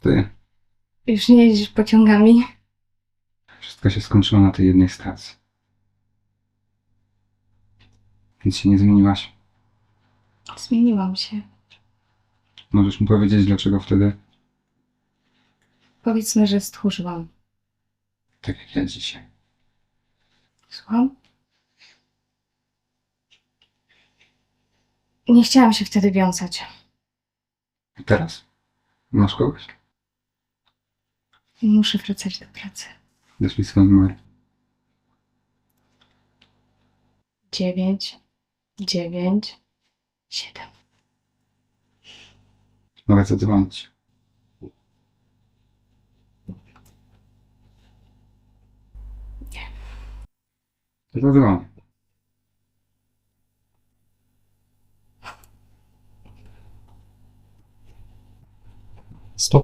Ty, Już nie jeździsz pociągami? wszystko się skończyło na tej jednej stacji. Więc się nie zmieniłaś. Zmieniłam się. Możesz mi powiedzieć, dlaczego wtedy Powiedzmy, że stchórzyłam. tak jak ja dzisiaj. Słucham? Nie chciałam się wtedy wiązać. I teraz? Masz kogoś? Muszę wracać do pracy. Dasz mi swoje numer. 9, 9, 7. Mogę zadzwonić. Nie. To zadzwonię. Stop.